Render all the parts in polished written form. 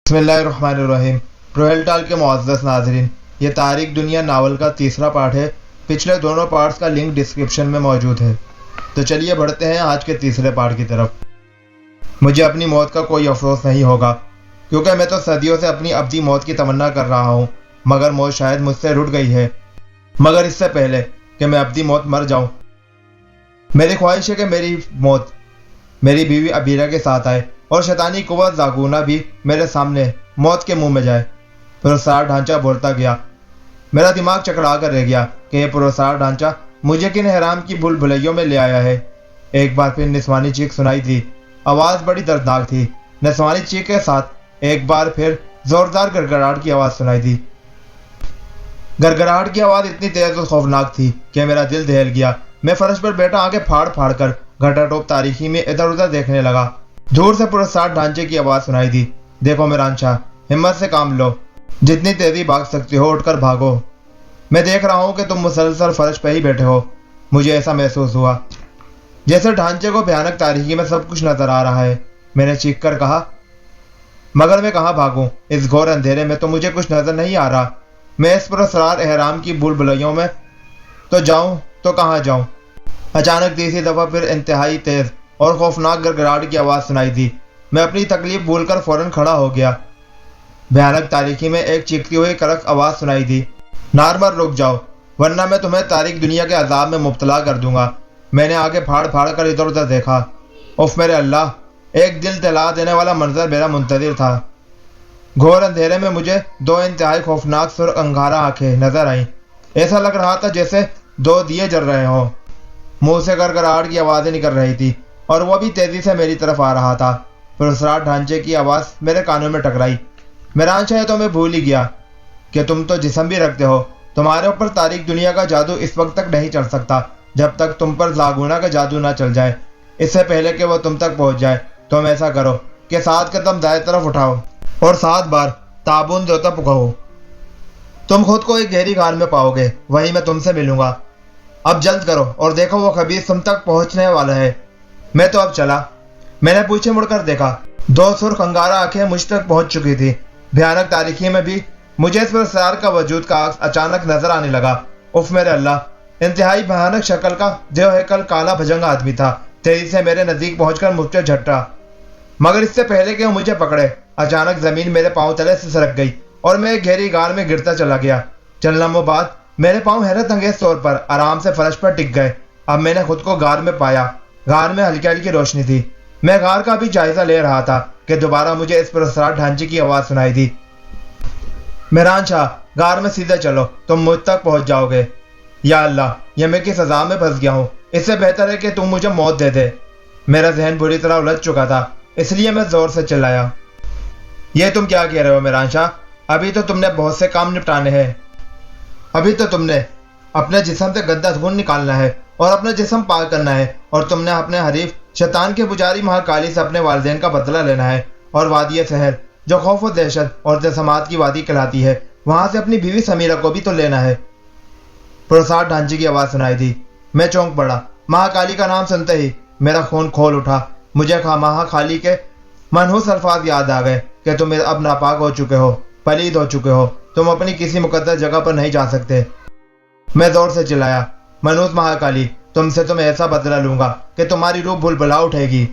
بسم اللہ الرحمن الرحیم۔ روہیل ٹال کے معزز ناظرین، یہ تاریخ دنیا ناول کا تیسرا پارٹ ہے۔ پچھلے دونوں پارٹس کا لنک ڈسکرپشن میں موجود ہے۔ تو چلیے بڑھتے ہیں آج کے تیسرے پارٹ کی طرف۔ مجھے اپنی موت کا کوئی افسوس نہیں ہوگا، کیونکہ میں تو صدیوں سے اپنی ابدی موت کی تمنا کر رہا ہوں، مگر موت شاید مجھ سے رٹ گئی ہے۔ مگر اس سے پہلے کہ میں ابدی موت مر جاؤں، میری خواہش ہے کہ میری موت میری بیوی ابیرہ کے ساتھ آئے اور شیطانی قوت زاگونا بھی میرے سامنے موت کے منہ میں جائے۔ پرسرار ڈھانچہ بولتا گیا۔ میرا دماغ چکرا کر رہ گیا کہ یہ پرسرار ڈھانچہ مجھے کن حرام کی بھول بھلیوں میں لے آیا ہے۔ ایک بار پھر نسوانی چیخ سنائی دی۔ آواز بڑی دردناک تھی۔ نسوانی چیخ کے ساتھ ایک بار پھر زوردار گڑگڑاہٹ کی آواز سنائی دی۔ گڑگڑاہٹ کی آواز اتنی تیز اور خوفناک تھی کہ میرا دل دہل گیا۔ میں فرش پر بیٹھا آنکھیں پھاڑ پھاڑ کر گھٹا ٹوپ تاریکی میں ادھر ادھر دیکھنے لگا۔ دور سے پرسرار ڈھانچے کی آواز سنائی دی۔ دیکھو میران شاہ، ہمت سے کام لو، جتنی تیزی بھاگ سکتے ہو اٹھ کر بھاگو۔ میں دیکھ رہا ہوں کہ تم مسلسل فرش پہ ہی بیٹھے ہو۔ مجھے ایسا محسوس ہوا جیسے ڈھانچے کو بھیانک تاریکی میں سب کچھ نظر آ رہا ہے۔ میں نے چیخ کر کہا، مگر میں کہاں بھاگوں؟ اس گھور اندھیرے میں تو مجھے کچھ نظر نہیں آ رہا۔ میں اس پراسرار احرام کی بھول بھلیوں میں تو جاؤں تو کہاں جاؤں؟ اچانک تیسری دفعہ پھر انتہائی تیز اور خوفناک گڑگڑاہٹ کی آواز سنائی دی۔ میں اپنی تکلیف بھول کر فوراً کھڑا ہو گیا۔ بھیانک تاریکی میں ایک چیختی ہوئی کڑک آواز سنائی دی، نارمل رک جاؤ، ورنہ میں تمہیں تاریک دنیا کے عذاب میں مبتلا کر دوں گا۔ میں نے آگے پھاڑ پھاڑ کر ادھر ادھر دیکھا۔ اف میرے اللہ، ایک دل دہلا دینے والا منظر میرا منتظر تھا۔ گھور اندھیرے میں مجھے دو انتہائی خوفناک سرخ انگارہ آنکھیں نظر آئیں۔ ایسا لگ رہا تھا جیسے دو دیے جل رہے ہوں۔ منہ سے گڑگڑاہٹ کی آوازیں نکل رہی تھی اور وہ بھی تیزی سے میری طرف آ رہا تھا۔ پرسرار ڈھانچے کی آواز میرے کانوں میں ٹکرائی۔ میران شاہ، تو میں بھول ہی گیا کہ تم تو جسم بھی رکھتے ہو۔ تمہارے اوپر تاریک دنیا کا جادو اس وقت تک نہیں چل سکتا جب تک تم پر زاگونا کا جادو نہ چل جائے۔ اس سے پہلے کہ وہ تم تک پہنچ جائے، تم ایسا کرو کہ 7 قدم دائیں طرف اٹھاؤ اور 7 بار تابون دیوتا پکارو۔ تم خود کو ایک گہری غار میں پاؤ گے، وہیں میں تم سے ملوں گا۔ اب جلد کرو اور دیکھو وہ خبیث تم تک پہنچنے والا ہے۔ میں تو اب چلا۔ میں نے پیچھے مڑ کر دیکھا، 2 سرخ انگارہ آنکھیں مجھ تک پہنچ چکی تھی۔ بھیانک تاریکی میں بھی مجھے اس پرسرار کا وجود کا عکس اچانک نظر آنے لگا۔ اف میرے اللہ، انتہائی بھیانک شکل کا دیو ہیکل کالا بھجنگ آدمی تھا، تیزی سے میرے نزدیک پہنچ کر مجھ سے جھٹا۔ مگر اس سے پہلے کہ وہ مجھے پکڑے، اچانک زمین میرے پاؤں تلے سے سرک گئی اور میں ایک گہری غار میں گرتا چلا گیا۔ چند لمحوں بعد میرے پاؤں حیرت انگیز طور پر آرام سے فرش پر ٹک گئے۔ اب میں نے خود کو غار میں پایا۔ غار میں ہلکی ہلکی روشنی تھی۔ میں غار کا بھی جائزہ لے رہا تھا کہ دوبارہ مجھے اس پرسرار ڈھانچے کی آواز سنائی دی، میران شاہ، غار میں سیدھے چلو، تم مجھ تک پہنچ جاؤ گے۔ یا اللہ، یہ میں کس سزا میں پھنس گیا ہوں؟ اس سے بہتر ہے کہ تم مجھے موت دے دے۔ میرا ذہن بری طرح الجھ چکا تھا، اس لیے میں زور سے چلایا، یہ تم کیا کہہ رہے ہو میران شاہ؟ ابھی تو تم نے بہت سے کام نپٹانے ہیں۔ ابھی تو تم نے اپنے جسم سے گندا خون نکالنا ہے اور اپنا جسم پاک کرنا ہے، اور تم نے اپنے حریف شیطان کے پجاری مہاکالی سے اپنے والدین کا بدلہ لینا ہے، اور وادی سحر جو خوف و دہشت اور جسمات کی وادی کہلاتی ہے، وہاں سے اپنی بیوی سمیرہ کو بھی تو لینا ہے۔ پرسرار ڈھانچے کی آواز سنائی دی۔ میں چونک پڑا۔ مہاکالی کا نام سنتے ہی میرا خون کھول اٹھا۔ مجھے مہاکالی کے منحوس الفاظ یاد آ گئے کہ تم اب ناپاک ہو چکے ہو، پلید ہو چکے ہو، تم اپنی کسی مقدس جگہ پر نہیں جا سکتے۔ میں زور سے چلایا، منحوس مہاکالی، تم سے تو میں ایسا بدلہ لوں گا کہ تمہاری روح بھول بھلا اٹھے گی۔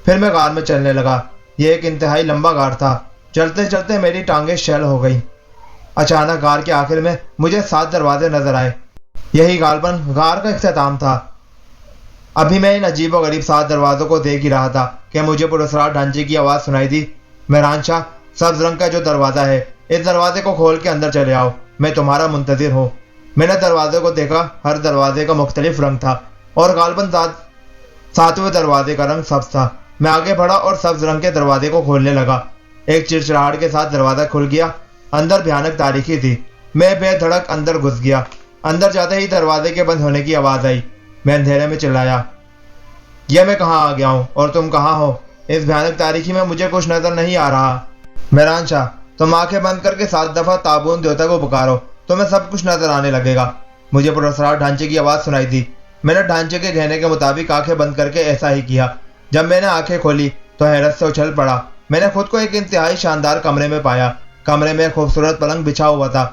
پھر میں غار میں چلنے لگا۔ یہ ایک انتہائی لمبا غار تھا۔ چلتے چلتے میری ٹانگیں شل ہو گئیں۔ اچانک غار کے آخر میں مجھے 7 دروازے نظر آئے۔ یہی غالباً غار کا اختتام تھا۔ ابھی میں ان عجیب و غریب 7 دروازوں کو دیکھ ہی رہا تھا کہ مجھے پرسرار ڈھانچے کی آواز سنائی دی، میران شاہ، سبز رنگ کا جو دروازہ ہے، اس دروازے کو کھول کے اندر چلے آؤ، میں تمہارا منتظر ہوں۔ میں نے دروازے کو دیکھا۔ ہر دروازے کا مختلف رنگ تھا اور غالباً 7ویں دروازے کا رنگ سبز تھا۔ میں آگے بڑھا اور سبز رنگ کے دروازے کو کھولنے لگا۔ ایک چڑچڑاہٹ کے ساتھ دروازہ کھل گیا۔ اندر بھیانک تاریکی تھی۔ میں بے دھڑک اندر گھس گیا۔ اندر جاتے ہی دروازے کے بند ہونے کی آواز آئی۔ میں اندھیرے میں چلایا، یہ میں کہاں آ گیا ہوں اور تم کہاں ہو؟ اس بھیانک تاریکی میں مجھے کچھ نظر نہیں آ رہا۔ میران شاہ، تم آنکھیں بند کر کے 7 دفعہ تابون دیوتا کو پکارو، تمہیں سب کچھ نظر آنے لگے گا۔ مجھے پرسرار ڈھانچے کی آواز سنائی دی۔ میں نے ڈھانچے کے کہنے کے مطابق آنکھیں بند کر کے ایسا ہی کیا۔ جب میں نے آنکھیں کھولی تو حیرت سے اچھل پڑا۔ میں نے خود کو ایک انتہائی شاندار کمرے میں پایا۔ کمرے میں ایک خوبصورت پلنگ بچھا ہوا تھا۔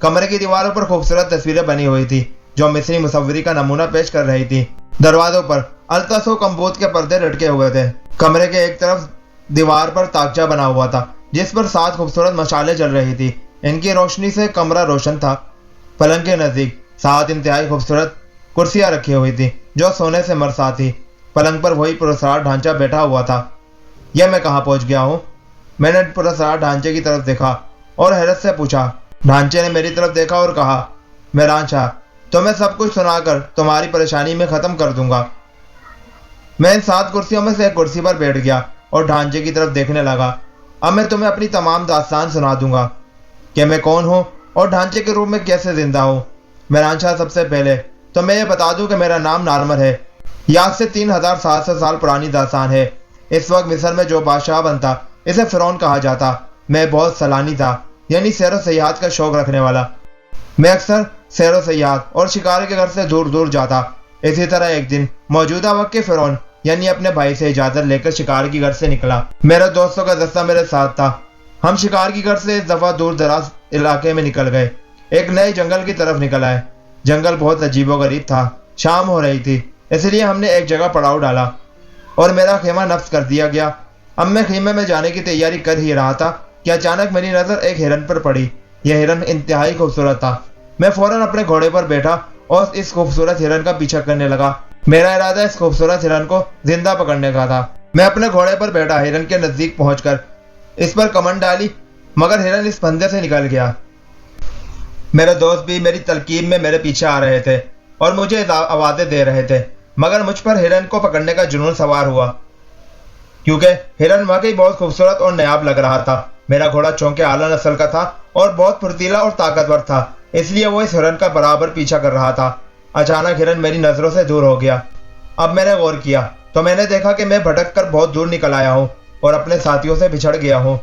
کمرے کی دیواروں پر خوبصورت تصویریں بنی ہوئی تھی جو مصری مصوری کا نمونہ پیش کر رہی تھی۔ دروازوں پر الطاف و کمبود کے پردے لٹکے ہوئے تھے۔ کمرے کے ایک طرف دیوار پر تاکچہ بنا ہوا تھا جس پر 7 خوبصورت مشالیں جل رہی تھی۔ ان کی روشنی سے کمرہ روشن تھا۔ پلنگ کے نزدیک 7 انتہائی خوبصورت کرسیاں رکھی ہوئی تھی جو سونے سے مرصع تھی۔ پلنگ پر وہی پراسرار ڈھانچہ بیٹھا ہوا تھا۔ یہ میں کہاں پہنچ گیا ہوں؟ میں نے پراسرار ڈھانچے کی طرف دیکھا اور حیرت سے پوچھا۔ ڈھانچے نے میری طرف دیکھا اور کہا، مہران شاہ، تمہیں سب کچھ سنا کر تمہاری پریشانی میں ختم کر دوں گا۔ میں ان 7 کرسیوں میں سے ایک کرسی پر بیٹھ گیا اور ڈھانچے کی طرف دیکھنے لگا۔ اب میں تمہیں اپنی تمام داستان سنا دوں گا کہ میں کون ہوں اور ڈھانچے کے روپ میں کیسے زندہ ہوں۔ مہران شاہ، سب سے پہلے تو میں یہ بتا دوں کہ میرا نام نارمر ہے۔ یہ آج سے 3700 سال پرانی داستان ہے۔ اس وقت مصر میں جو بادشاہ بنتا اسے فرعون کہا جاتا۔ میں بہت سیلانی تھا، یعنی سیر و سیاحت کا شوق رکھنے والا۔ میں اکثر سیر و سیاحت اور شکار کے گھر سے دور دور جاتا۔ اسی طرح ایک دن موجودہ وقت کے فرعون یعنی اپنے بھائی سے اجازت لے کر شکار کی گھر سے نکلا۔ میرے دوستوں کا دستہ میرے ساتھ تھا۔ ہم شکار کی گھر سے اس دفعہ دور دراز علاقے میں نکل گئے، ایک نئے جنگل کی طرف نکل آئے۔ جنگل بہت عجیب و غریب تھا۔ شام ہو رہی تھی، اس لیے ہم نے ایک جگہ پڑاؤ ڈالا اور میرا خیمہ نصب کر دیا گیا۔ اب میں خیمے میں جانے کی تیاری کر ہی رہا تھا کہ اچانک میری نظر ایک ہرن پر پڑی۔ یہ ہرن انتہائی خوبصورت تھا۔ میں فوراً اپنے گھوڑے پر بیٹھا اور اس خوبصورت ہرن کا پیچھا کرنے لگا۔ میرا ارادہ اس خوبصورت ہرن کو زندہ پکڑنے کا تھا۔ میں اپنے گھوڑے پر بیٹھا ہرن کے نزدیک پہنچ کر اس پر کمند ڈالی، مگر ہرن اس پھندے سے نکل گیا۔ میرے دوست بھی میری تلقین میں میرے پیچھے آ رہے تھے اور مجھے آوازیں دے رہے تھے، مگر مجھ پر ہرن کو پکڑنے کا جنون سوار ہوا کیونکہ ہرن واقعی بہت خوبصورت اور نایاب لگ رہا تھا۔ میرا گھوڑا چونکہ اعلیٰ نسل کا تھا اور بہت پھرتیلا اور طاقتور تھا، اس لیے وہ اس ہرن کا برابر پیچھا کر رہا تھا۔ اچانک ہرن میری نظروں سے دور ہو گیا۔ اب میں نے غور کیا تو میں نے دیکھا کہ میں بھٹک کر بہت دور نکل آیا ہوں اور اپنے ساتھیوں سے بچھڑ گیا ہوں۔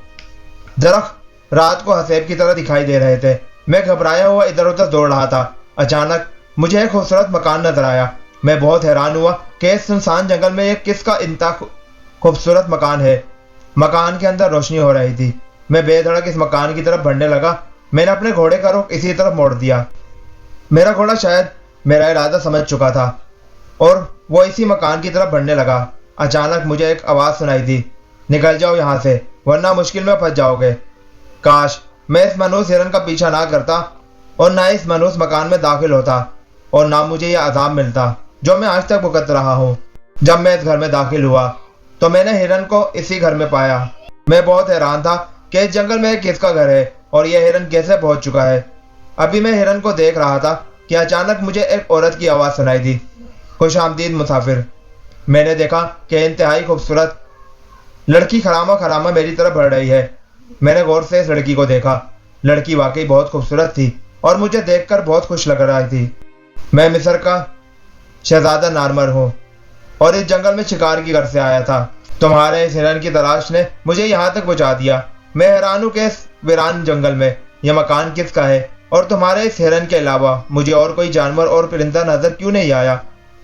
درخت رات کو حسیب کی طرح دکھائی دے رہے تھے۔ میں گھبرایا ہوا ادھر ادھر دوڑ رہا تھا۔ اچانک مجھے ایک خوبصورت مکان نظر آیا۔ میں بہت حیران ہوا کہ اس سنسان جنگل میں یہ کس کا انتہا خوبصورت مکان ہے۔ مکان کے اندر روشنی ہو رہی تھی۔ میں بے دھڑک اس مکان کی طرف بڑھنے لگا۔ میں نے اپنے گھوڑے کا رخ اسی طرف موڑ دیا۔ میرا گھوڑا شاید میرا ارادہ سمجھ چکا تھا اور وہ اسی مکان کی طرف بڑھنے لگا۔ اچانک مجھے ایک آواز سنائی دی، نکل جاؤ یہاں سے ورنہ مشکل میں پھنس جاؤ گے۔ کاش میں اس منحوس ہرن کا پیچھا نہ کرتا اور نہ اس منحوس مکان میں داخل ہوتا اور نہ مجھے یہ عذاب ملتا جو میں آج تک بھگت رہا ہوں۔ جب میں اس گھر میں داخل ہوا تو میں نے ہرن کو اسی گھر میں پایا۔ میں بہت حیران تھا کہ اس جنگل میں کس کا گھر ہے اور یہ ہرن کیسے پہنچ چکا ہے۔ ابھی میں ہرن کو دیکھ رہا تھا کہ اچانک مجھے ایک عورت کی آواز سنائی دی، خوش آمدید مسافر۔ میں نے دیکھا کہ انتہائی خوبصورت لڑکی خرامہ خرامہ میری طرف بڑھ رہی ہے۔ میں نے غور سے اس لڑکی کو دیکھا۔ لڑکی واقعی بہت خوبصورت تھی اور مجھے دیکھ کر بہت خوش لگ رہی تھی۔ میں مصر کا شہزادہ نارمر ہوں اور اس جنگل میں شکار کی گھر سے آیا تھا۔ تمہارے اس ہرن کی تلاش نے مجھے یہاں تک پہنچا دیا۔ میں حیران ہوں کہ اس ویران جنگل میں یہ مکان کس کا ہے اور تمہارے اس ہرن کے علاوہ مجھے اور کوئی جانور اور پرندہ نظر کیوں نہیں آیا؟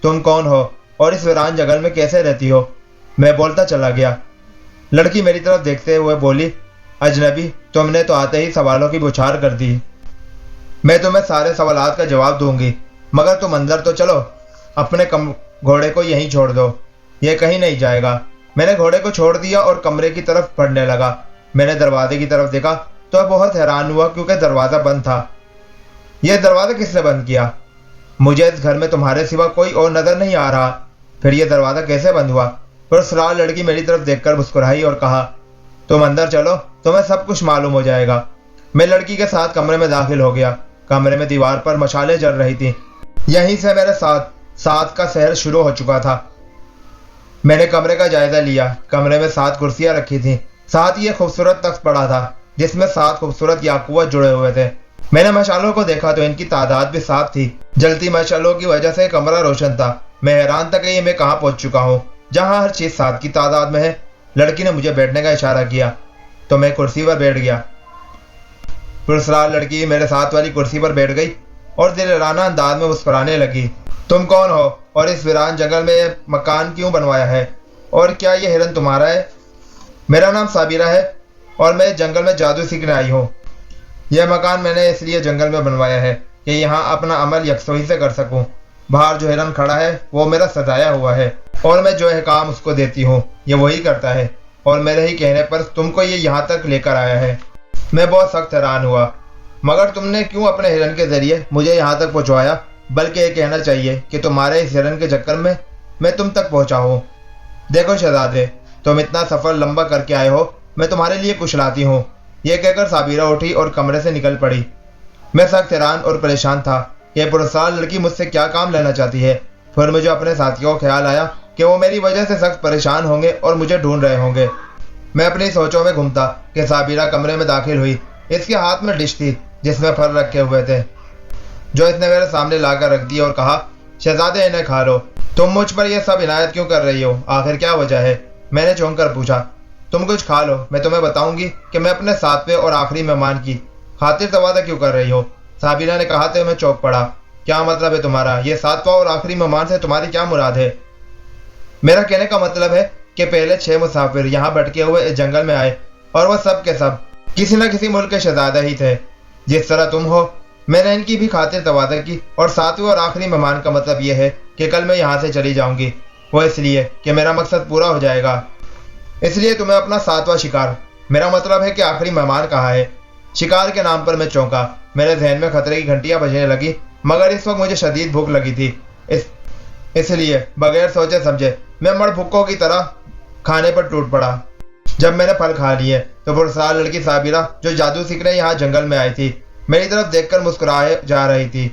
تم کون ہو اور اس ویران جنگل میں کیسے رہتی ہو؟ میں بولتا چلا گیا۔ لڑکی میری طرف دیکھتے ہوئے بولی، اجنبی، تم نے تو آتے ہی سوالوں کی بوچھار کر دی۔ میں تمہیں سارے سوالات کا جواب دوں گی، مگر تم اندر تو چلو، اپنے گھوڑے کو یہیں چھوڑ دو، یہ کہیں نہیں جائے گا۔ میں نے گھوڑے کو چھوڑ دیا اور کمرے کی طرف بڑھنے لگا۔ میں نے دروازے کی طرف دیکھا تو بہت حیران ہوا کیونکہ دروازہ بند تھا۔ یہ دروازہ کس نے بند کیا؟ مجھے اس گھر میں تمہارے سوا کوئی اور نظر نہیں آ رہا، پھر یہ دروازہ کیسے بند ہوا؟ پرسرار لڑکی میری طرف دیکھ کر مسکرائی اور کہا، تم اندر چلو، تمہیں سب کچھ معلوم ہو جائے گا۔ میں لڑکی کے ساتھ کمرے میں داخل ہو گیا۔ کمرے میں دیوار پر مشالیں جل رہی تھیں۔ یہیں سے میرے ساتھ کا سحر شروع ہو چکا تھا۔ میں نے کمرے کا جائزہ لیا۔ کمرے میں 7 کرسیاں رکھی تھیں، ساتھ ہی ایک خوبصورت تخت پڑا تھا جس میں 7 خوبصورت یاقوت جڑے ہوئے تھے۔ میں نے مشالوں کو دیکھا تو ان کی تعداد بھی 7 تھی۔ جلتی مشالوں کی وجہ سے کمرہ روشن تھا۔ میں حیران تھا کہ یہ میں کہاں پہنچ چکا ہوں جہاں ہر چیز 7 کی تعداد میں ہے۔ لڑکی نے مجھے بیٹھنے کا اشارہ کیا تو میں کرسی پر بیٹھ گیا۔ پرسرار لڑکی میرے ساتھ والی کرسی پر بیٹھ گئی اور دلرانہ انداز میں مسکرانے لگی۔ تم کون ہو اور اس ویران جنگل میں یہ مکان کیوں بنوایا ہے اور کیا یہ ہرن تمہارا ہے؟ میرا نام صابرہ ہے اور میں جنگل میں جادو سیکھنے آئی ہوں۔ یہ مکان میں نے اس لیے جنگل میں بنوایا ہے کہ یہاں اپنا عمل یکسوئی سے کر سکوں۔ باہر جو ہرن کھڑا ہے وہ میرا سجایا ہوا ہے اور میں جو احکام اس کو دیتی ہوں یہ وہی کرتا ہے، اور میرے ہی کہنے پر تم کو یہ یہاں تک لے کر آیا ہے۔ میں بہت سخت حیران ہوا، مگر تم نے کیوں اپنے ہرن کے ذریعے مجھے یہاں تک پہنچوایا؟ بلکہ یہ کہنا چاہیے کہ تمہارے اس ہرن کے چکر میں تم تک پہنچا ہوں۔ دیکھو شہزادے، تم اتنا سفر لمبا کر کے آئے ہو، میں تمہارے لیے کچھ لاتی ہوں۔ یہ کہہ کر صابرہ اٹھی اور کمرے سے نکل پڑی۔ میں سخت حیران اور پریشان تھا، یہ پرسرار لڑکی مجھ سے کیا کام لینا چاہتی ہے۔ پھر مجھے اپنے ساتھیوں کو خیال آیا کہ وہ میری وجہ سے سخت پریشان ہوں گے اور مجھے ڈھونڈ رہے ہوں گے۔ میں اپنی سوچوں میں گھومتا کہ صابرہ کمرے میں داخل ہوئی۔ اس کے ہاتھ میں ڈش تھی جس میں پھل رکھے ہوئے تھے، جو اس نے میرے سامنے لا کر رکھ دی اور کہا، شہزادے انہیں کھا لو۔ تم مجھ پر یہ سب عنایت کیوں کر رہی ہو؟ آخر کیا وجہ ہے؟ میں نے چونک کر پوچھا۔ تم کچھ کھا لو، میں تمہیں بتاؤں گی کہ میں اپنے ساتویں اور آخری مہمان کی خاطر تواضع کیوں کر رہی ہو۔ صابرہ نے کہا تو میں چونک پڑا۔ کیا مطلب ہے تمہارا؟ یہ ساتواں اور آخری مہمان سے تمہاری کیا مراد ہے؟ میرا کہنے کا مطلب ہے کہ پہلے 6 مسافر یہاں بھٹکے ہوئے اس جنگل میں آئے اور وہ سب کے سب کسی نہ کسی ملک کے شہزادہ ہی تھے۔ جس طرح تم ہو، میں نے ان کی بھی خاطر تواضع کی، اور ساتویں اور آخری مہمان کا مطلب یہ ہے کہ کل میں یہاں سے چلی جاؤں گی، وہ اس لیے کہ میرا مقصد پورا ہو جائے گا۔ اس لیے تمہیں اپنا ساتواں شکار، میرا مطلب ہے کہ آخری مہمان کہا ہے۔ شکار کے نام پر میں چونکا، میرے ذہن میں خطرے کی گھنٹیاں بجنے لگی، مگر اس وقت مجھے شدید بھوک لگی تھی۔ اس لیے بغیر سوچے سمجھے میں مڑ بھکوں کی طرح کھانے پر ٹوٹ پڑا۔ جب میں نے پھل کھا لیے تو پرسرار لڑکی صابرہ، جو جادو سیکھنے یہاں جنگل میں آئی تھی، میری طرف دیکھ کر مسکرائے جا رہی تھی۔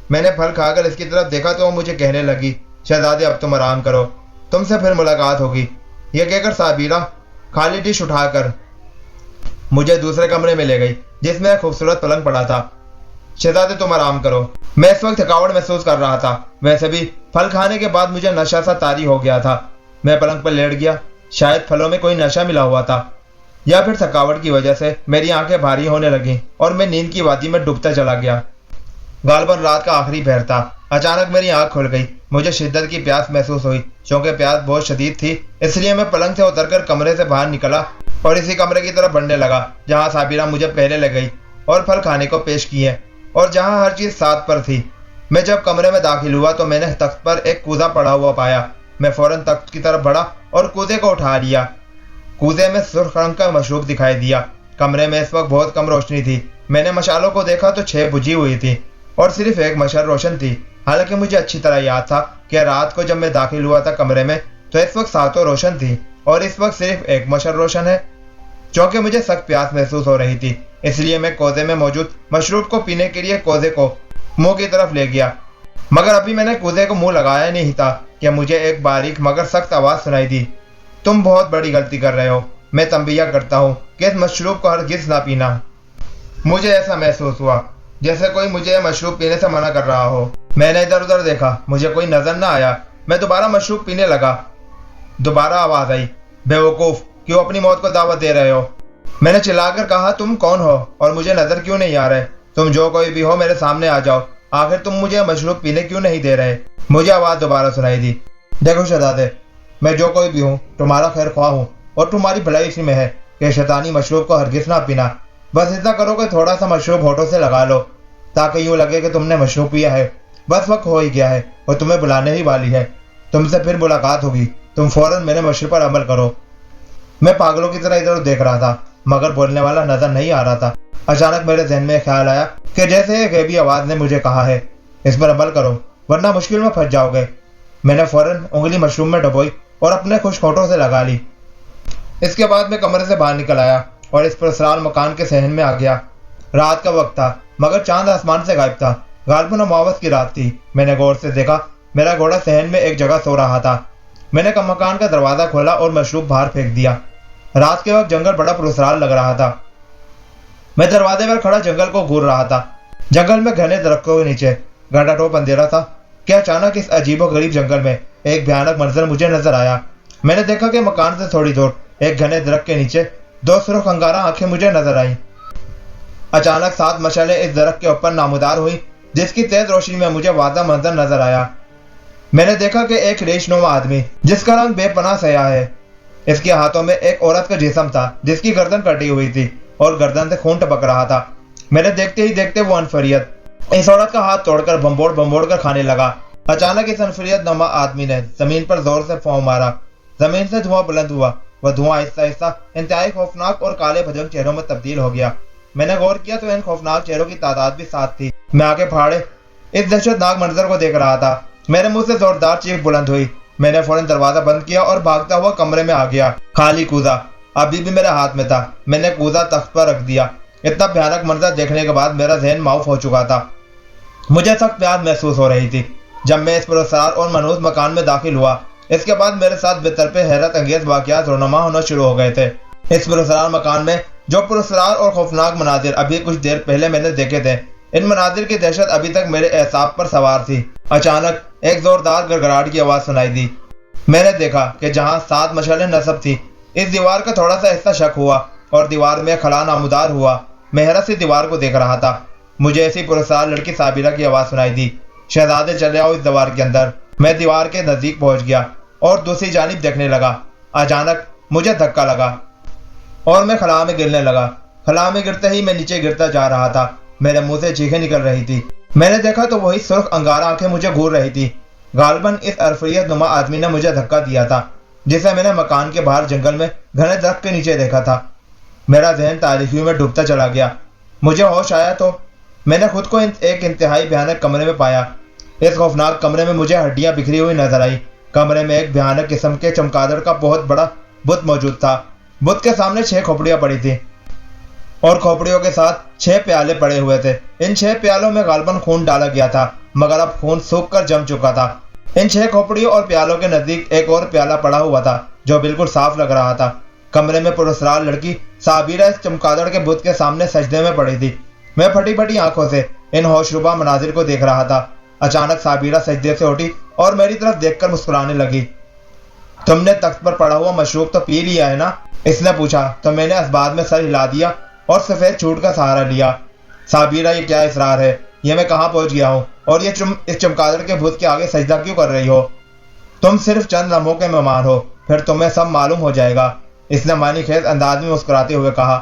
میں نے پھل کھا کر اس کی طرف دیکھا تو وہ مجھے کہنے لگی، شہزادے اب تم آرام کرو، تم سے پھر ملاقات ہوگی۔ یہ کہہ کر صابرہ خالی ڈش اٹھا کر مجھے دوسرے کمرے میں لے گئی جس میں ایک خوبصورت پلنگ پڑا تھا۔ شہزادے تم آرام کرو۔ میں اس وقت تھکاوٹ محسوس کر رہا تھا، ویسے بھی پھل کھانے کے بعد مجھے نشہ سا طاری ہو گیا تھا۔ میں پلنگ پر لیٹ گیا، شاید پھلوں میں کوئی نشہ ملا ہوا تھا، یا پھر تھکاوٹ کی وجہ سے میری آنکھیں بھاری ہونے لگیں اور میں نیند کی وادی میں ڈوبتا چلا گیا۔ غالباً رات کا آخری پہر تھا۔ اچانک میری آنکھ کھل گئی، مجھے شدت کی پیاس محسوس ہوئی۔ چونکہ پیاس بہت شدید تھی، اس لیے میں پلنگ سے اتر کر کمرے سے باہر نکلا اور اسی کمرے کی طرف بڑھنے لگا جہاں صابرہ مجھے پہلے لے گئی اور پھل کھانے کو پیش کیے، اور جہاں ہر چیز ساتھ پر تھی۔ میں جب کمرے میں داخل ہوا تو میں نے تخت پر ایک کوزہ پڑا ہوا پایا۔ میں فوراً تخت کی طرف بڑھا اور کوزے کو اٹھا لیا۔ کوزے میں سرخ رنگ کا مشروب دکھائی دیا۔ کمرے میں اس وقت بہت کم روشنی تھی۔ میں نے مشالوں کو دیکھا تو 6 بجھی ہوئی تھی اور صرف ایک مشعل روشن تھی۔ حالانکہ مجھے اچھی طرح یاد تھا کہ رات کو جب میں داخل ہوا تھا کمرے میں تو اس وقت 7 روشن تھی اور اس وقت صرف ایک مشعل روشن ہے۔ چونکہ مجھے سخت پیاس محسوس ہو رہی تھی، اس لیے میں کوزے میں موجود مشروب کو پینے کے لیے کوزے کو منہ کی طرف لے گیا، مگر ابھی میں نے کوزے کو منہ لگایا نہیں تھا کہ مجھے ایک باریک مگر سخت آواز سنائی دی، تم بہت بڑی غلطی کر رہے ہو۔ میں تنبیہ کرتا ہوں کہ اس مشروب کو ہرگز نہ پینا۔ مجھے ایسا محسوس ہوا جیسے کوئی مجھے مشروب پینے سے منع کر رہا ہو۔ میں نے ادھر ادھر دیکھا، مجھے کوئی نظر نہ آیا۔ میں دوبارہ مشروب پینے لگا۔ دوبارہ آواز آئی، بے وقوف، کیوں اپنی موت کو دعوت دے رہے ہو؟ میں نے چلا کر کہا، تم کون ہو اور مجھے نظر کیوں نہیں آ رہے؟ تم جو کوئی بھی ہو میرے سامنے آ جاؤ، آخر تم مجھے مشروب پینے کیوں نہیں دے رہے؟ مجھے آواز دوبارہ سنائی دی، دیکھو شہزادے، میں جو کوئی بھی ہوں تمہارا خیر خواہ ہوں اور تمہاری بھلائی اسی میں ہے کہ شیطانی مشروب کو ہرگز نہ پینا۔ بس اتنا کرو کہ تھوڑا سا مشروب ہونٹوں سے لگا لو تاکہ یوں لگے کہ تم نے مشروب پیا ہے۔ بس وقت ہو ہی گیا ہے اور تمہیں بلانے ہی والی ہے، تم سے پھر ملاقات ہوگی، تم فوراً میرے مشورے پر عمل کرو۔ میں پاگلوں کی طرح ادھر دیکھ رہا تھا مگر بولنے والا نظر نہیں آ رہا تھا۔ اچانک میرے ذہن میں خیال آیا کہ جیسے ایک غیبی آواز نے مجھے کہا ہے، اس پر عمل کرو ورنہ مشکل میں پھنس جاؤ گے۔ میں نے فوراً انگلی مشروب میں ڈبوئی اور اپنے خشک ہونٹوں سے لگا لی۔ اس کے بعد میں کمرے سے باہر نکل آیا اور اس پرسرار مکان کے صحن میں آ گیا۔ رات کا وقت تھا مگر چاند آسمان سے غائب تھا، غالباً اماوس کی رات تھی۔ میں نے غور سے دیکھا، میرا گھوڑا صحن میں ایک جگہ سو رہا تھا۔ میں نے مکان کا دروازہ کھولا اور مشروب باہر پھینک دیا۔ رات کے وقت جنگل بڑا پرسرار لگ رہا تھا۔ میں دروازے پر کھڑا جنگل کو گھور رہا تھا۔ جنگل میں گھنے درختوں کے نیچے گھنٹا ٹوپ اندھیرا تھا کہ اچانک اس عجیب و غریب جنگل میں ایک بھیانک منظر مجھے نظر آیا۔ میں نے دیکھا کہ مکان سے تھوڑی دور ایک گھنے درخت کے نیچے 2 سرخ انگارہ آنکھیں مجھے نظر آئیں۔ اچانک 7 مشعلیں اس درخت کے اوپر نامودار ہوئی جس کی تیز روشنی میں مجھے واضح منظر نظر آیا۔ میں نے دیکھا کہ ایک ریش نما آدمی جس کا رنگ بے پناہ سیاہ ہے اس کے ہاتھوں میں ایک عورت کا جسم تھا جس کی گردن کٹی ہوئی تھی اور گردن سے خون ٹپک رہا تھا۔ میں نے دیکھتے ہی دیکھتے وہ انفریت اس عورت کا ہاتھ توڑ کر بمبوڑ کر کھانے لگا۔ اچانک اس انفریت نما آدمی نے زمین پر زور سے پاؤں مارا۔ زمین سے دھواں بلند ہوا۔ وہ دھواں آہستہ آہستہ انتہائی خوفناک اور کالے بھجنگ چہروں میں تبدیل ہو گیا۔ میں نے غور کیا تو ان خوفناک چہروں کی تعداد بھی 7 تھی۔ میں آگے پھاڑے اس دہشت ناک منظر کو دیکھ رہا تھا۔ میرے منہ سے زوردار چیخ بلند ہوئی۔ میں نے فوراً دروازہ بند کیا اور بھاگتا ہوا کمرے میں آ گیا۔ خالی کوزہ ابھی بھی میرے ہاتھ میں تھا۔ میں نے کوزہ تخت پر رکھ دیا۔ اتنا بھیانک منظر دیکھنے کے بعد میرا ذہن معاف ہو چکا تھا۔ مجھے سخت پیاس محسوس ہو رہی تھی۔ جب میں اس پراسرار اور منحوس مکان میں داخل ہوا، اس کے بعد میرے ساتھ بے طرفے حیرت انگیز واقعات رونما ہونا شروع ہو گئے تھے۔ اس پراسرار مکان میں جو پراسرار اور خوفناک مناظر ابھی کچھ دیر پہلے میں نے دیکھے تھے، ان مناظر کی دہشت ابھی تک میرے اعصاب پر سوار تھی۔ اچانک ایک زوردار گڑگڑاہٹ کی آواز سنائی دی۔ میں نے دیکھا کہ جہاں 7 مشعلیں نصب تھی، اس دیوار کا تھوڑا سا حصہ شق ہوا اور دیوار میں خلا نمودار ہوا۔ میں حیرت سے دیوار کو دیکھ رہا تھا۔ مجھے ایسی پراسرار لڑکی صابرہ کی آواز سنائی دی، شہزادے چلے آؤ اس دیوار کے اندر۔ میں دیوار کے نزدیک پہنچ گیا اور دوسری جانب دیکھنے لگا۔ اچانک مجھے دھکا لگا اور میں خلا میں گرنے لگا۔ خلا میں گرتے ہی میں نیچے گرتا جا رہا تھا۔ میرے منہ سے چیخیں نکل رہی تھی۔ میں نے دیکھا تو وہی سرخ انگارہ آنکھیں مجھے گھور رہی تھی۔ غالباً اس عفریت نما آدمی نے مجھے دھکا دیا تھا جسے میں نے مکان کے باہر جنگل میں گھنے درخت کے نیچے دیکھا تھا۔ میرا ذہن تاریکیوں میں ڈوبتا چلا گیا۔ مجھے ہوش آیا تو میں نے خود کو ایک انتہائی بھیانک کمرے میں پایا۔ اس خوفناک کمرے میں مجھے ہڈیاں بکھری ہوئی نظر آئی۔ کمرے میں ایک بھیانک قسم کے چمگادڑ کا بہت بڑا بت موجود تھا۔ بت کے سامنے 6 کھوپڑیاں پڑی تھیں اور کھوپڑیوں کے ساتھ 6 پیالے پڑے ہوئے تھے۔ ان 6 پیالوں میں غالباً خون ڈالا گیا تھا، مگر اب خون سوکھ کر جم چکا تھا۔ ان 6 کھوپڑیوں اور پیالوں کے نزدیک ایک اور پیالہ پڑا ہوا تھا جو بالکل صاف لگ رہا تھا۔ کمرے میں پراسرار لڑکی صابرہ اس چمگادڑ کے بت کے سامنے سجدے میں پڑی تھی۔ میں پھٹی پھٹی آنکھوں سے ان ہوشربا مناظر کو دیکھ رہا تھا۔ اچانک صابرہ سجدے سے اٹھی اور میری طرف دیکھ کر مسکرانے لگی۔ تم نے تخت پر پڑا ہوا مشروب تو پی لیا ہے نا؟ اس نے پوچھا تو میں نے اس بات میں سر ہلا دیا اور سفید چھوٹ کا سہارا لیا۔ صابرہ یہ کیا اصرار ہے؟ یہ میں کہاں پہنچ گیا ہوں اور یہ اس چمگادڑ کے بت کے آگے سجدہ کیوں کر رہی ہو؟ تم صرف چند لمحوں کے مہمان ہو، پھر تمہیں سب معلوم ہو جائے گا، اس نے معنی خیز انداز میں مسکراتے ہوئے کہا۔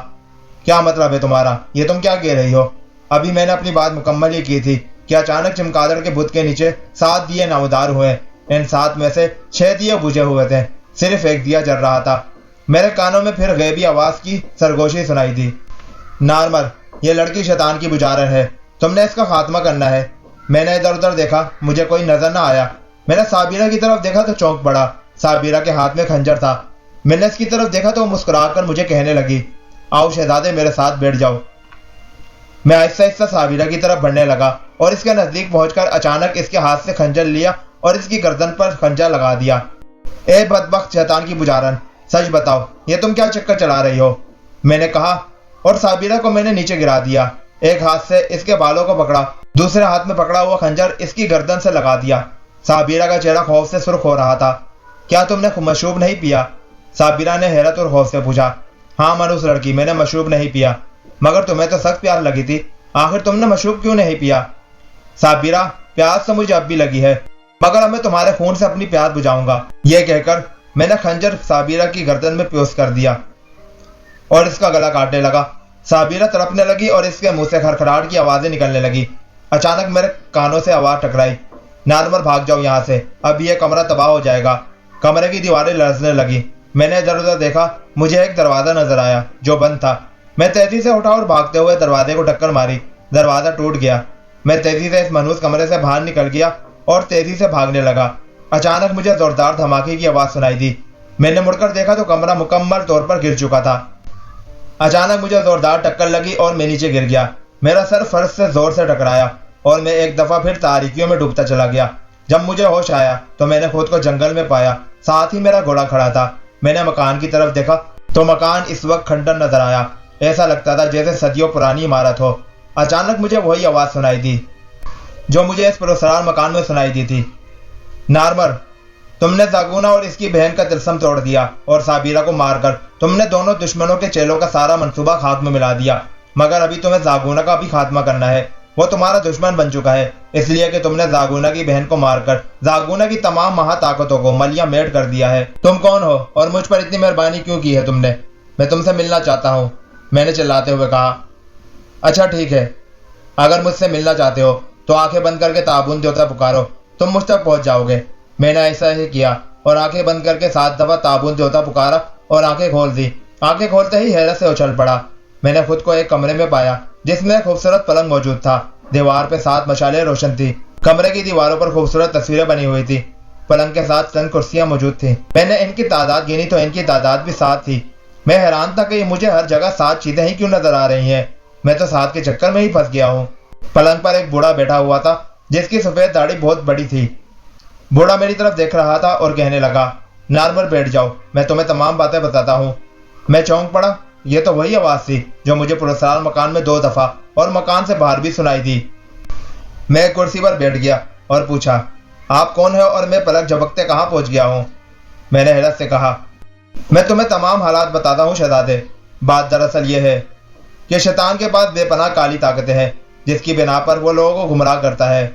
کیا مطلب ہے تمہارا؟ یہ تم کیا کہہ رہی ہو؟ ابھی میں نے اپنی بات مکمل ہی کی تھی کہ اچانک چمگادڑ کے بت کے نیچے 7 دیے نمودار ہوئے۔ ان 7 میں سے 6 دیے بجھے ہوئے تھے، صرف ایک دیا جل رہا تھا۔ میرے کانوں میں پھر غیبی آواز کی سرگوشی سنائی دی۔ نارمر، یہ لڑکی شیطان کی بجارن ہے، تم نے اس کا خاتمہ کرنا ہے۔ میں نے ادھر ادھر دیکھا، مجھے کوئی نظر نہ آیا۔ میں نے صابرہ کی طرف دیکھا تو چونک پڑا۔ صابرہ کے ہاتھ میں خنجر تھا۔ میں نے اس کی طرف دیکھا تو وہ مسکرا کر مجھے کہنے لگی، آؤ شہزادے میرے ساتھ بیٹھ جاؤ۔ میں آہستہ آہستہ صابرہ کی طرف بڑھنے لگا اور اس کے نزدیک پہنچ کر اچانک اس کے ہاتھ سے خنجر لیا اور اس کی گردن پر خنجر لگا دیا۔ اے بدبخت شیطان کی بجارن، سچ بتاؤ یہ تم کیا چکر چلا رہی ہو؟ میں نے کہا اور صابرہ کو میں نے نیچے گرا دیا۔ ایک ہاتھ سے اس کے بالوں کو پکڑا، دوسرے ہاتھ میں پکڑا ہوا خنجر اس کی گردن سے لگا دیا۔ صابرہ کا چہرہ خوف سے سرخ ہو رہا تھا۔ کیا تم نے مشروب نہیں پیا؟ صابرہ نے حیرت اور خوف سے پوچھا۔ ہاں منحوس لڑکی، میں نے مشروب نہیں پیا، مگر تمہیں تو سخت پیاس لگی تھی، آخر تم نے مشروب کیوں نہیں پیا؟ صابرہ، پیاس تو مجھے اب بھی لگی ہے، مگر اب میں تمہارے خون سے اپنی پیاس بجھاؤں گا۔ یہ کہہ کر میں نے خنجر صابرہ کی گردن میں پیوست کر دیا اور اس کا گلا کاٹنے لگا۔ صابرہ تڑپنے لگی اور اس کے منہ سے کھڑکھڑاہٹ کی آوازیں نکلنے لگی۔ اچانک میرے کانوں سے آواز ٹکرائی، نارمر بھاگ جاؤ یہاں سے، اب یہ کمرہ تباہ ہو جائے گا۔ کمرے کی دیواریں لرزنے لگی۔ میں نے ادھر ادھر دیکھا، مجھے ایک دروازہ نظر آیا جو بند تھا۔ میں تیزی سے اٹھا اور بھاگتے ہوئے دروازے کو ٹکر ماری۔ دروازہ ٹوٹ گیا۔ میں تیزی سے اس منحوس کمرے سے باہر نکل گیا اور تیزی سے بھاگنے لگا۔ اچانک مجھے زوردار دھماکے کی آواز سنائی دی۔ میں نے مڑ کر دیکھا تو کمرہ مکمل طور پر گر چکا تھا۔ اچانک مجھے زوردار ٹکر لگی اور میں نیچے گر گیا۔ میرا سر فرش سے زور سے ٹکرایا اور میں ایک دفعہ پھر تاریکیوں میں ڈوبتا چلا گیا۔ جب مجھے ہوش آیا تو میں نے خود کو جنگل میں پایا، ساتھ ہی میرا گھوڑا کھڑا تھا۔ میں نے مکان کی طرف دیکھا تو مکان اس وقت کھنڈر نظر آیا، ایسا لگتا تھا جیسے صدیوں پرانی عمارت ہو۔ اچانک مجھے وہی آواز سنائی دی جو مجھے اس پراسرار مکان میں سنائی دی تھی۔ نارمر، تم نے زاگونا اور اس کی بہن کا طلسم توڑ دیا اور صابرہ کو مار کر تم نے دونوں دشمنوں کے چیلوں کا سارا منصوبہ خاک میں ملا دیا، مگر ابھی تمہیں زاگونا کا بھی خاتمہ کرنا ہے۔ وہ تمہارا دشمن بن چکا ہے، اس لیے کہ تم نے زاگونا کی بہن کو مار کر زاگونا کی تمام مہا طاقتوں کو ملیا میٹ کر دیا ہے۔ تم کون ہو اور مجھ پر اتنی مہربانی کیوں کی ہے تم نے؟ میں تم سے ملنا چاہتا ہوں، میں نے چلاتے ہوئے کہا۔ اچھا ٹھیک ہے، اگر مجھ سے ملنا چاہتے ہو تو آنکھیں بند کر کے تابون دیوتا پکارو، تم مجھ تک پہنچ جاؤ گے۔ میں نے ایسا ہی کیا اور آنکھیں بند کر کے 7 دفعہ تابون دیوتا پکارا اور آنکھیں کھول دی۔ آنکھیں کھولتے ہی حیرت سے اچھل پڑا۔ میں نے خود کو ایک کمرے میں پایا جس میں ایک خوبصورت پلنگ موجود تھا۔ دیوار پہ 7 مشالیں روشن تھی۔ کمرے کی دیواروں پر خوبصورت تصویریں بنی ہوئی تھی۔ پلنگ کے ساتھ چند کرسیاں موجود تھیں۔ میں نے ان کی تعداد گنی تو ان کی تعداد بھی 7 تھی۔ میں حیران تھا کہ مجھے ہر جگہ 7 چیزیں ہی کیوں نظر آ رہی ہیں۔ میں تو 7 کے چکر میں ہی پھنس گیا ہوں۔ پلنگ پر ایک بوڑھا بیٹھا ہوا تھا جس کی سفید داڑھی بہت بڑی تھی۔ بوڑھا میری طرف دیکھ رہا تھا اور کہنے لگا، نارمل بیٹھ جاؤ، میں تمہیں تمام باتیں بتاتا ہوں۔ میں چونک پڑا۔ یہ تو وہی آواز تھی جو مجھے پراسرار مکان میں 2 دفعہ اور مکان سے باہر بھی سنائی دی۔ میں ایک کرسی پر بیٹھ گیا اور پوچھا، آپ کون ہیں اور میں پلک جھپکتے کہاں پہنچ گیا ہوں؟ میں نے حیرت سے کہا، میں تمہیں تمام حالات بتاتا ہوں شہزادے۔ بات دراصل یہ ہے کہ شیطان کے پاس بے پناہ کالی طاقتیں ہیں جس کی بنا پر وہ لوگوں کو گمراہ کرتا ہے۔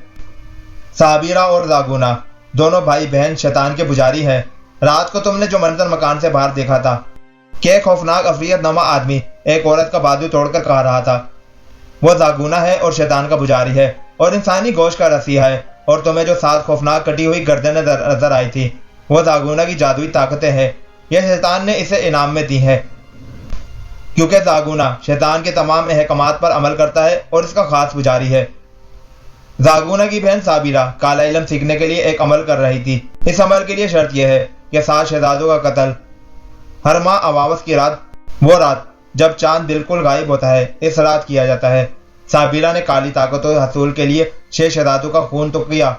سابیرہ اور زاگونا دونوں بھائی بہن شیطان کے پجاری ہیں۔ رات کو تم نے جو منظر مکان سے باہر دیکھا تھا کہ ایک خوفناک عفریت نما آدمی ایک عورت کا بازو توڑ کر کہا رہا تھا، وہ زاگونا ہے اور شیطان کا پجاری ہے اور انسانی گوشت کا رسی ہے۔ اور تمہیں جو 7 خوفناک کٹی ہوئی گردنیں نظر آئی تھی وہ زاگونا کی جادوئی طاقتیں ہیں۔ یہ شیطان نے اسے انعام میں دی ہیں کیونکہ زاگونا شیطان کے تمام احکامات پر عمل کرتا ہے اور اس کا خاص پجاری ہے۔ زاگونا کی بہن سابیرہ کالا علم سیکھنے کے لیے ایک عمل کر رہی تھی۔ اس عمل کے لیے شرط یہ ہے کہ 7 شہزادوں کا قتل ہر ماہ اماوس کی رات، وہ رات جب چاند بالکل غائب ہوتا ہے، اس رات کیا جاتا ہے۔ سابیرہ نے کالی طاقتوں حصول کے لیے 6 شہزادوں کا خون تو کیا،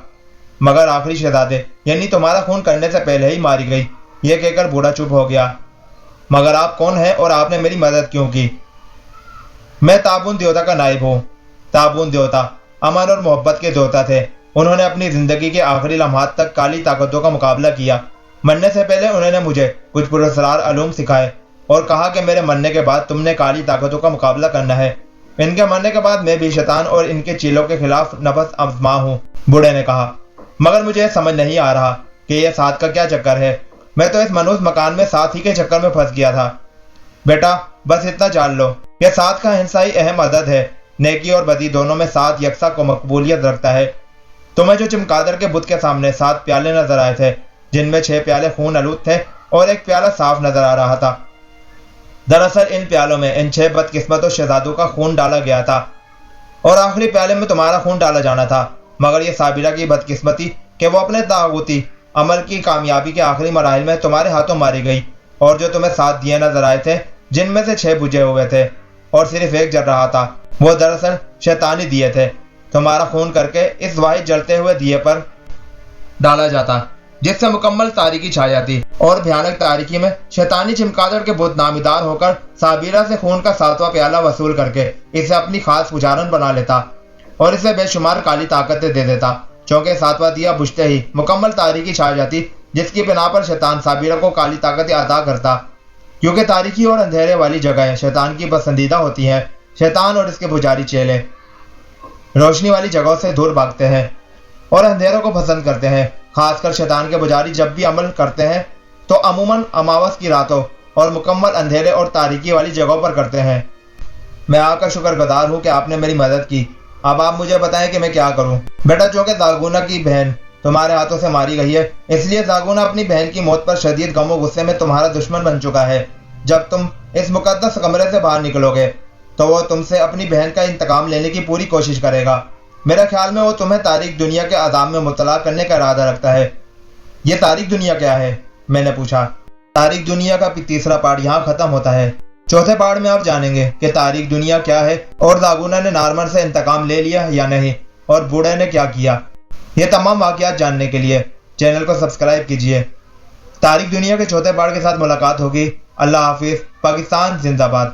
مگر آخری شہزادے یعنی تمہارا خون کرنے سے پہلے ہی ماری گئی۔ یہ کہہ کر بوڑھا چپ ہو گیا۔ مگر آپ کون ہیں اور آپ نے میری مدد کیوں کی؟ میں تابون دیوتا کا نائب ہوں۔ تابون دیوتا امن اور محبت کے دیوتا تھے۔ انہوں نے اپنی زندگی کے آخری لمحات تک کالی طاقتوں کا مقابلہ کیا۔ مرنے سے پہلے انہوں نے مجھے کچھ پراسرار علوم سکھائے اور کہا کہ میرے مرنے کے بعد تم نے کالی طاقتوں کا مقابلہ کرنا ہے۔ ان کے مرنے کے بعد میں بھی شیطان اور ان کے چیلوں کے خلاف نفس آزما ہوں، بوڑھے نے کہا۔ مگر مجھے سمجھ نہیں آ رہا کہ یہ 7 کا کیا چکر ہے۔ میں تو اس منحوس مکان میں 7 ہی کے چکر میں پھنس گیا تھا۔ بیٹا بس اتنا جان لو، یہ 7 کا انتہائی اہم عدد ہے۔ نیکی اور بدی دونوں میں 7 یکساں کو مقبولیت رکھتا ہے۔ تمہیں جو چمگادڑ کے بت کے سامنے 7 پیالے نظر آئے تھے جن میں 6 پیالے خون آلود تھے اور ایک پیالہ صاف نظر آ رہا تھا، دراصل ان پیالوں میں ان 6 بدقسمتوں شہزادوں کا خون ڈالا گیا تھا اور آخری پیالے میں تمہارا خون ڈالا جانا تھا۔ مگر یہ سابیرہ کی بدقسمتی کہ وہ اپنے طاغوتی عمل کی کامیابی کے آخری مراحل میں تمہارے ہاتھوں ماری گئی، اور جو تمہیں 7 دیے نظر آئے تھے جن میں سے 6 بجھے ہوئے تھے اور صرف ایک جل رہا تھا، وہ دراصل شیطانی دیے تھے۔ تمہارا خون کر کے اس واحد جلتے ہوئے دیے پر ڈالا جاتا جس سے مکمل تاریکی چھا جاتی، اور بھیانک تاریکی میں شیطانی چمگادڑ کے بت نامیدار ہو کر سابیرہ سے خون کا 7واں پیالہ وصول کر کے اسے اپنی خاص پجارن بنا لیتا اور اسے بے شمار کالی طاقتیں دے دیتا، چونکہ 7واں دیا بجھتے ہی مکمل تاریکی چھا جاتی، جس کی بنا پر شیطان سابیرہ کو کالی طاقتیں عطا کرتا، کیونکہ تاریکی اور اندھیرے والی جگہیں شیطان کی پسندیدہ ہوتی ہیں۔ شیطان اور اس کے پجاری چیلے روشنی والی جگہوں سے دور بھاگتے ہیں اور اندھیروں کو پسند کرتے ہیں۔ خاص کر شیطان کے پجاری جب بھی عمل کرتے ہیں تو عموماً اماوس کی راتوں اور مکمل اندھیرے اور تاریکی والی جگہوں پر کرتے ہیں۔ میں آپ کا شکر گزار ہوں کہ آپ نے میری مدد کی۔ اب آپ مجھے بتائیں کہ میں کیا کروں؟ بیٹا چونکہ زاگونا کی بہن تمہارے ہاتھوں سے ماری گئی ہے، اس لیے زاگونا اپنی بہن کی موت پر شدید غم و غصے میں تمہارا دشمن بن چکا ہے۔ جب تم اس مقدس کمرے سے باہر نکلو گے تو وہ تم سے اپنی بہن کا انتقام لینے کی پوری کوشش کرے گا۔ میرے خیال میں وہ تمہیں تاریک دنیا کے عذاب میں مبتلا کرنے کا ارادہ رکھتا ہے۔ یہ تاریک دنیا کیا ہے؟ میں نے پوچھا۔ تاریک دنیا کا 3 پارٹ یہاں ختم ہوتا ہے۔ 4تھے پارٹ میں آپ جانیں گے کہ تاریک دنیا کیا ہے اور زاگونا نے نارمن سے انتقام لے لیا یا نہیں، اور بوڑھے نے کیا کیا۔ یہ تمام واقعات جاننے کے لیے چینل کو سبسکرائب کیجیے۔ تاریک دنیا کے 4تھے پارٹ کے ساتھ ملاقات ہوگی۔ اللہ حافظ۔ پاکستان زندہ باد۔